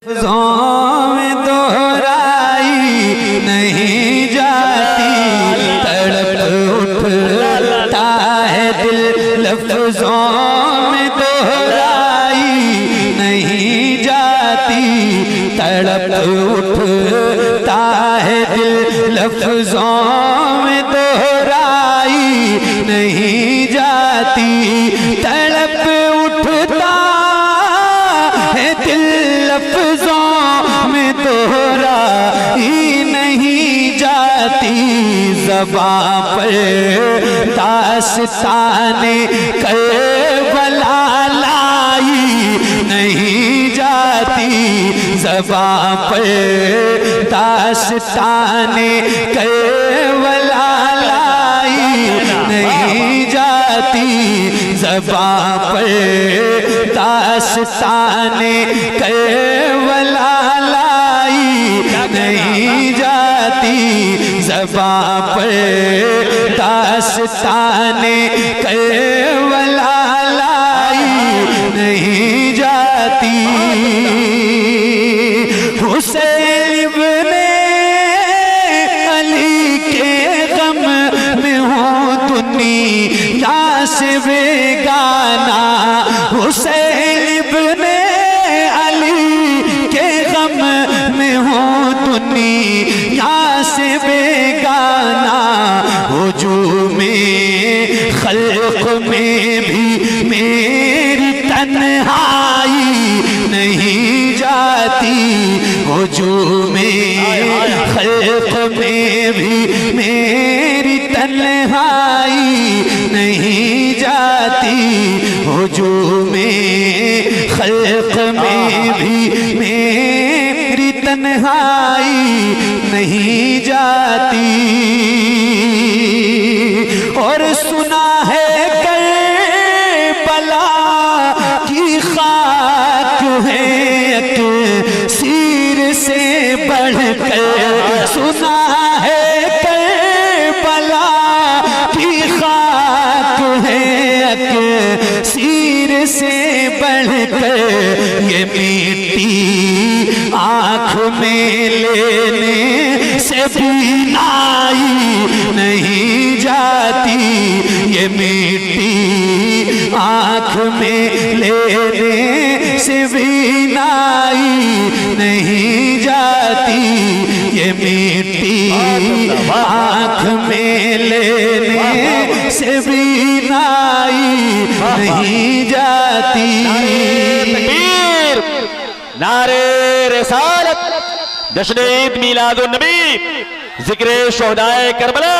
लफ्ज़ों में दोहराई नहीं जाती, तड़प उठता है दिल लफ्ज़ों में दोहराई नहीं जाती, तड़प उठता है दिल लफ्ज़ों में दोहराई नहीं जाती, तड़प उठता है दिल लफ्ज़ों में दोहराई नहीं जाती, ज़बां पर दास्ताने करबला लाई नहीं जाती, ज़बां पर दास्ताने करबला लाई नहीं जाती, ज़बां पर दास्ताने करबला लाई नहीं जाती, ज़बां पर दास्ताने करबला लाई नहीं जाती। हुसैन इब्ने अली के गम में हूँ दुनिया से बेगाना, हुसैन इब्ने अली के गम में हूँ दुनिया से बेगाना, हुजूमे खल्क़ में भी मेरी तन्हाई नहीं जाती, हुजूमे खल्क़ में भी मेरी तन्हाई नहीं जाती, हुजूमे खल्क़ में भी मेरी तन्हाई नहीं जाती। और सुना है करबला की खाक है एक सीर से बढ़कर, सुना है करबला की खाक है एक सीर से बढ़कर, ये मिट्टी आँख में लेने से बीनाई नहीं जाती, ये मिट्टी आँख में लेने से बीनाई नहीं जाती, ये मिट्टी आँख में लेने से बीनाई नहीं जाती। नारे रिसालत, जश्न ईद मीलादुन नबी, जिक्र शोहदाए करबला,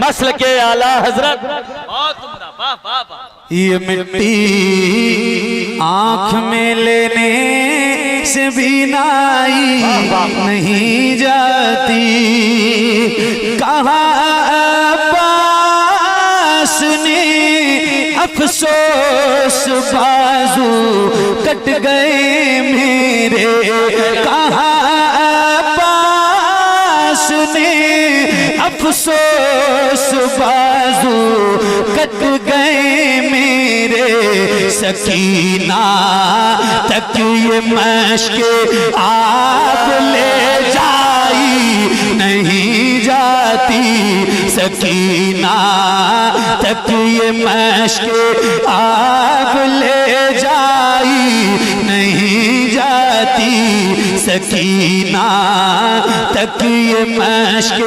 मसल के आला हजरत। ये मिट्टी आँख में लेने से बीनाई नहीं जाती, कहाँ अब्बास ने अफसोस बाजू कट गए मेरे, कहाँ अब्बास ने अफसोस बाजू कट गए मेरे, सकीना तक ये मश्क आप ले जाई नहीं जाती, सकीना तक ये मश्क आप ले जाई नहीं जाती, सकीना तक ये मश्क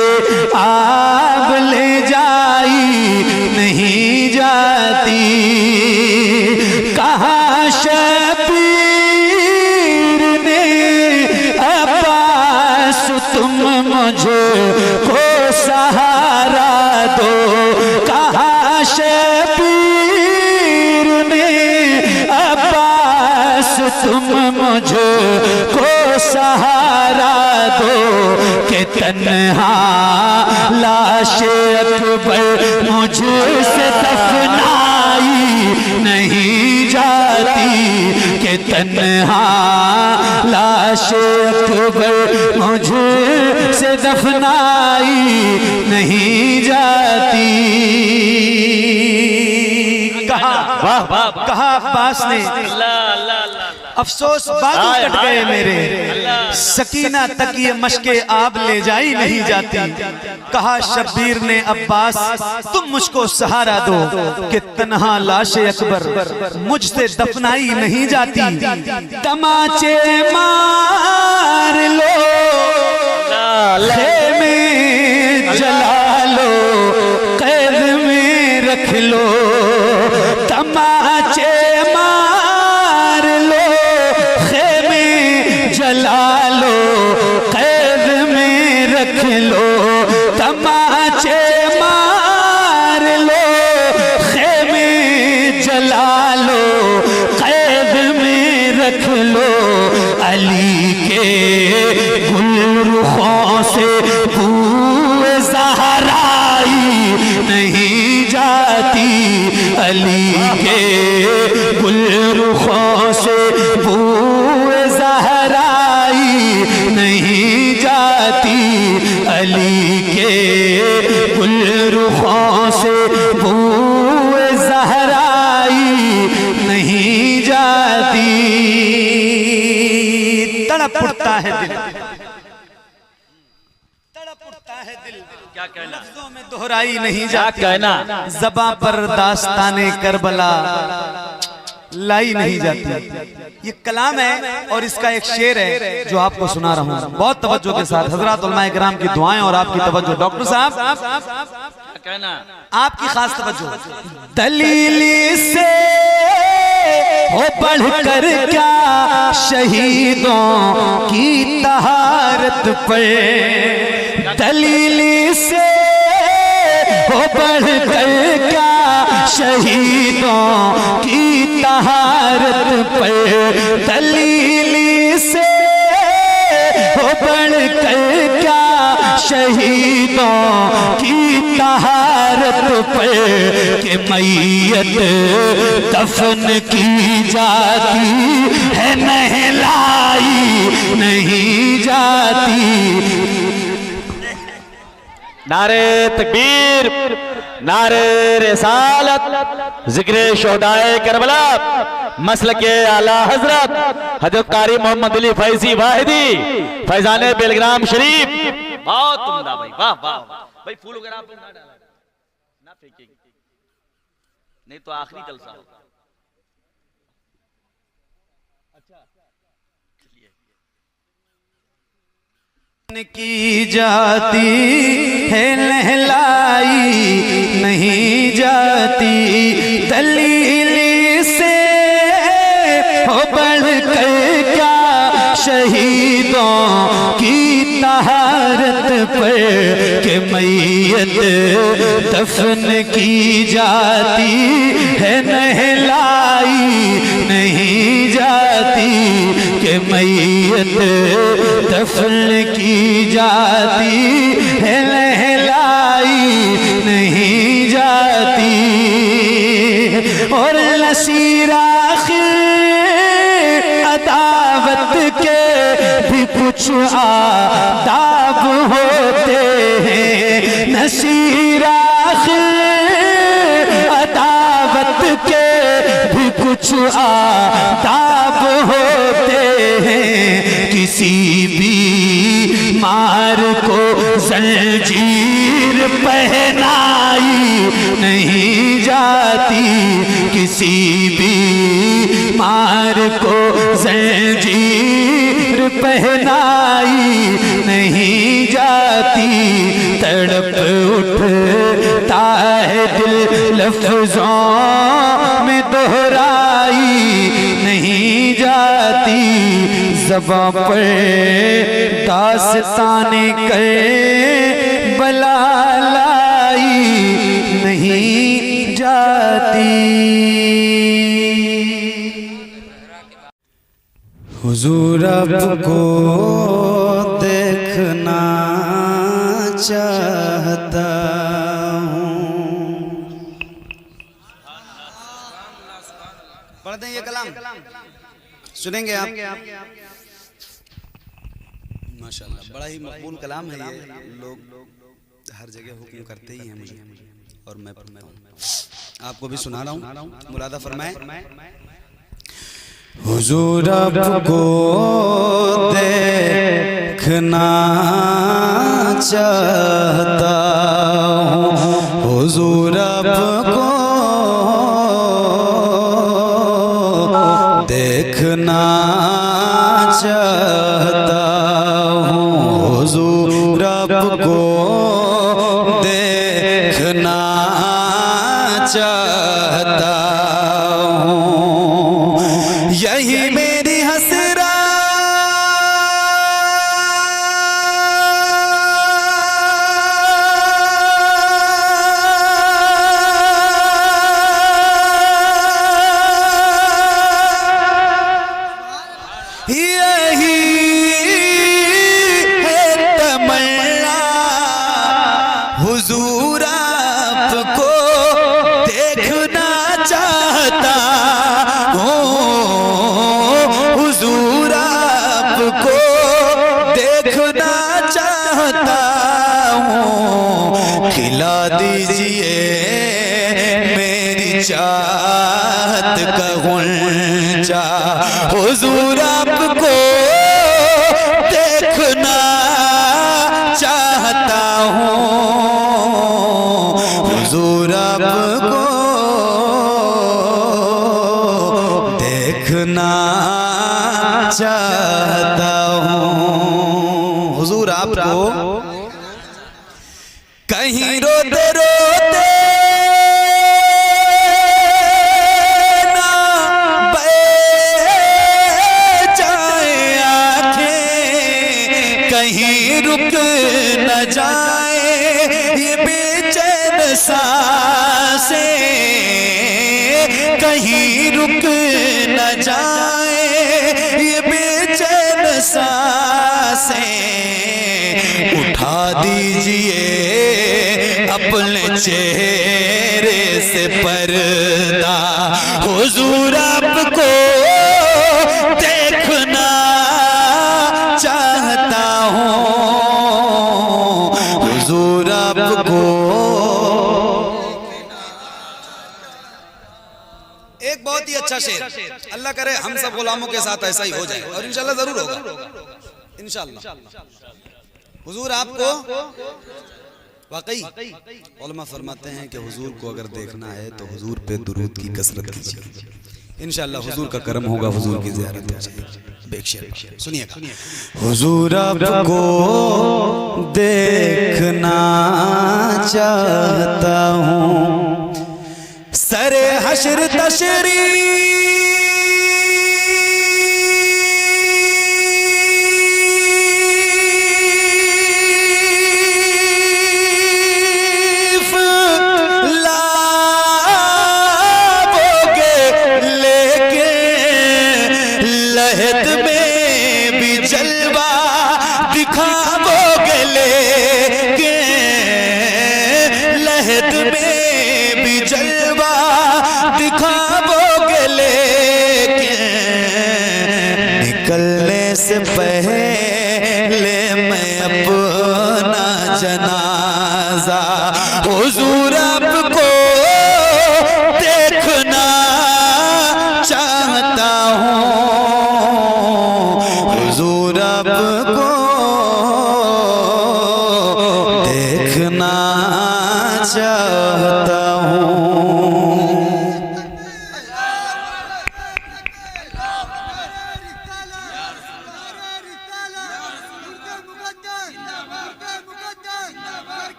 आप ले जाई नहीं जाती। कहाँ शबीर ने अब्बास तुम मुझे को सहारा दो, कहाँ शबीर ने अब्बास तुम मुझे को सहारा दो, के तन्हा लाश अकबर मुझसे दफनाई नहीं जाती, के तन्हा लाश अकबर मुझसे दफनाई नहीं जाती। कहा वाह वाह कहा अब्बास ने अफसोस बाजू कट गए मेरे, सकीना तक ये मशके आब ले जाई नहीं जाती। कहा शब्बीर ने अब्बास तुम मुझको सहारा दो कि तन्हा लाशे अकबर मुझसे दफनाई नहीं जाती। तमाचे मार लो, खेमे जला लो, कैद में रख लो। तमाचे मार लो, खेमे जला लो, कैद में रख लो। तमाचे मार लो, खेमे जला लो, कैद में रख लो। अली के गुलरुखों से बूए ज़हराई नहीं जाती। अली के गुलरुखों से बूए ज़हराई नहीं जाती। अली के गुलरुखों से बूए ज़हराई नहीं जाती। तड़प उठता है दिल, तड़प उठता है दिल, क्या कहना, लफ्ज़ों में दोहराई नहीं क्या जाती। कहना, ज़बां पर दास्ताने करबला लाई नहीं जाती। ये कलाम है और इसका एक शेर है जो आपको सुना रहा हूँ बहुत तवज्जो के साथ। हज़रात उलमाए किराम की दुआएं और आपकी तवज्जो। डॉक्टर साहब कहना, आपकी खास तवज्जो। दलीली से हो बढ़कर क्या शहीदों की तहारत पर। दलीली से हो बढ़कर क्या शहीदों की तहारत पर। दलीली से हो बढ़कर क्या शहीदों की तहारत पर। कि मैयत दफन की जाती है नहलाई नहीं जाती। नारे तकबीर, नारे रिसालत, जिक्रे शोहदाए करबला, मसलके आला हजरत हजरत कारी मोहम्मद अली फैजी वाहिदी फैजाने बेलग्राम शरीफ। बहुत उम्दा भाई, वाह वाह भाई। फूल वगैरह आप ना डाला, ना फेंकेंगे, नहीं तो आखिरी जलसा होगा। की जाती है नहलाई नहीं जाती। दलीली से हो बढ़कर क्या शहीदों की तहारत पर। के मैयत दफन की जाती है नहलाई नहीं जाती। के मैयत दफन की जाती है नहलाई नहीं जाती। और नसीरा अदावत के भी कुछ आदाब होते हैं। नसीरा अदावत के भी कुछ आदाब होते हैं। किसी भी मार को जंजीर पहनाई नहीं जाती। किसी भी मार को जंजीर पहनाई नहीं जाती। तड़प उठता है दिल लफ्जों में दोहराई नहीं जाती। ज़बां पर दास्ताने करबला लाई नहीं जाती। हुजूर आपको देखना चाहता हूँ। पढ़ दें ये कलाम, सुनेंगे आप। माशाल्लाह बड़ा ही मकबूल कलाम है ये। लोग हर जगह हुक्म करते ही हैं मुझे और मैं पढ़ता हूँ, आपको भी सुना रहा हूँ। मुरादा फरमाए। हुजूर आपको देखना चाहता हूँ, हुजूर आपको देखना चाहता हूँ, हुजूर आपको देखना चाहता हूँ। यही मेरी हसरा हुजूर आपको देखना चाहता हूँ, हुजूर आपको देखना चाहता हूँ। खिला दीजिए मेरी चाहत का गुंजा, हुजूर आपको देखना चाहता हूँ, हुजूर आपको देखना चाहता हूँ। हुजूर आपको कहीं रोते रोते ना बह जाए आँखें, कहीं रुक न जाए ये बेचैन सांसें, कहीं रुक न जाए ये बेचैन सांसें। उठा दीजिए अपने चेहरे से पर्दा, हुजूर आपको देखना चाहता हूँ, हुजूर आपको। एक बहुत ही अच्छा शेर, अल्लाह करे हम सब गुलामों के साथ ऐसा ही हो जाए, और इंशाल्लाह जरूर होगा, इंशाल्लाह। हुजूर आपको वाकई उलमा फरमाते हैं कि हुजूर को अगर देखना है तो हुजूर पे दुरूद की कसरत कीजिए, इंशाल्लाह हुजूर का करम होगा, हुजूर की ज़ियारत हो जाएगी। बेशक सुनिएगा, हुजूर आपको देखना चाहता हूँ, सरे हश्र तशरीफ लाओगे लेके, लहद में भी जलवा दिखाओगे लेके, लहद में भी जलवा दिखाओगे लेके, निकलने से पहले मैं अपना जनाजा, हुजूर आपको देखना चाहता हूँ, हुजूर आपको देखना चाहता हूँ।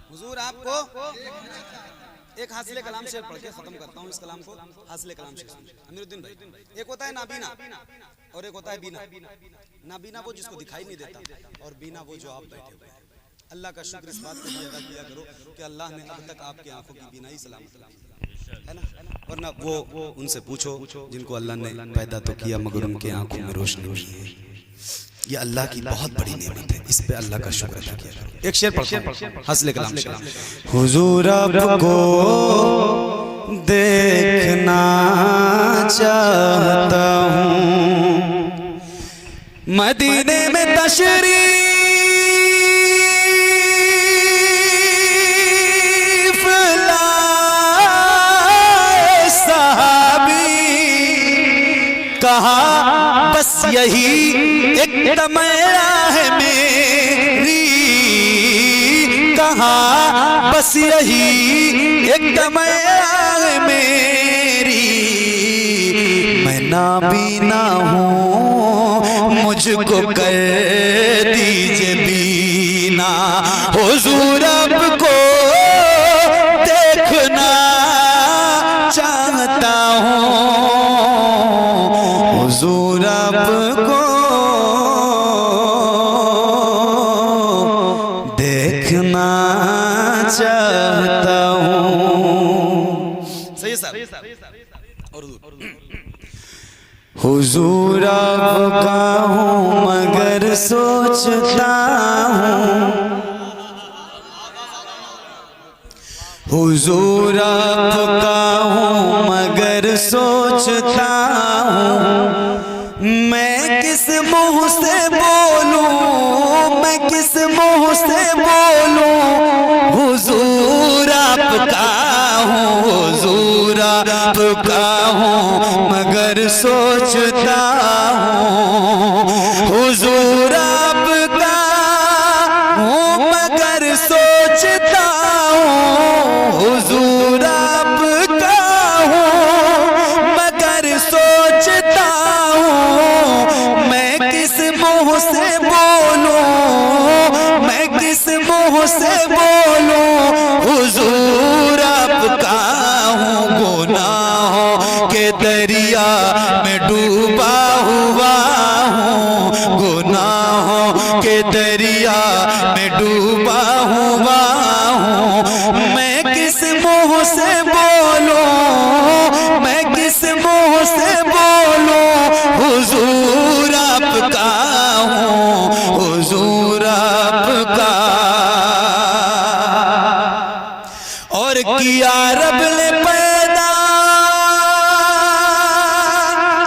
हुजूर आपको एक हासिले कलाम शेर पढ़ के खत्म करता हूँ इस कलाम को। हासिले कलाम शेर अमीरुद्दीन भाई, एक होता है नाबीना और एक होता है बीना। नाबीना वो जिसको दिखाई नहीं देता, और बीना वो जो आप बैठे हुए हैं। अल्लाह का शुक्र इस बात पे भी अदा किया करो कि अल्लाह ने अब तक आपकी आंखों की बीनाई सलामत रखी है ना, वरना वो उनसे पूछो जिनको अल्लाह ने पैदा तो किया मगर उनके आंखों में रोशनी नहीं है। ये अल्लाह की बहुत बड़ी नेमत है, इस पे अल्लाह का शुक्र अदा किया करो। एक शेर पढ़ता हूं, हासिले कलाम शेर। हुजूर आपको देखना चाहता हूँ, मदीने में तशरीफ यही एक तमन्ना है मेरी, कहा बस यही एक तमन्ना है मेरी। मैं नाबीना हूँ मुझको कर दीजिए बीना, हुजूर आपको देखना चाहता हूँ, हुजूर आपको देखना चाहता हूँ। सही है साहब। और हुजूर आपका हूँ मगर सोचता हूँ, हुजूर आपका हूँ मगर सोचता हूँ। मैं किस मुंह से बोलूं, मैं किस मुंह से बोलूं, हुजूर आपका हूँ, हुजूर आपका हूँ मगर सोचता हूँ, हुजूर आपका हूँ मगर सोचता हूँ, हुजूर आपका हूँ मगर सोचता हूँ। मैं किस मुंह से बोलूं, मैं किस मुंह से बोलूं, हुजूर आपका हूँ गुनाहों के दरिया में डूबा हुआ हूँ, गुनाहों के दरिया में डूबा हुआ हूँ। मैं किस मुंह से बोलूं, मैं किस मुंह से बोलूं, हुजूर आपका हूँ, हुजूर आपका। और किया रब ने पैदा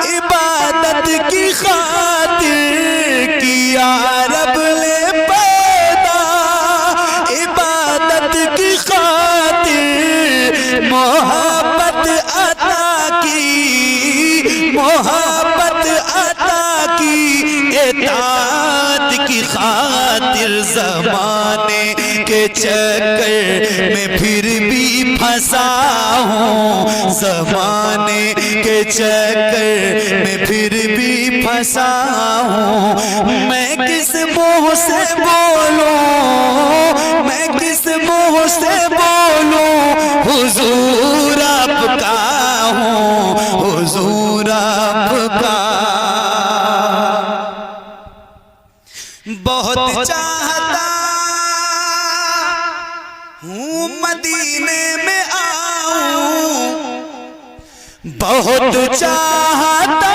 इबादत की खातिर, किया रब ने पैदा इबादत की खातिर, मोहब्बत अता की, मोहब्बत अता की, इताअत की खातिर। ज़माने के चक्कर में फिर भी फंसा हूँ, ज़माने के चक्कर में फिर भी फंसा हूँ। मैं किस मुंह से बोलूं, मैं किस मुंह से बोलूं, हुजूर आपका हूँ, हुजूर आपका। बहुत चाहता हूँ मदीने में आऊं, बहुत चाहता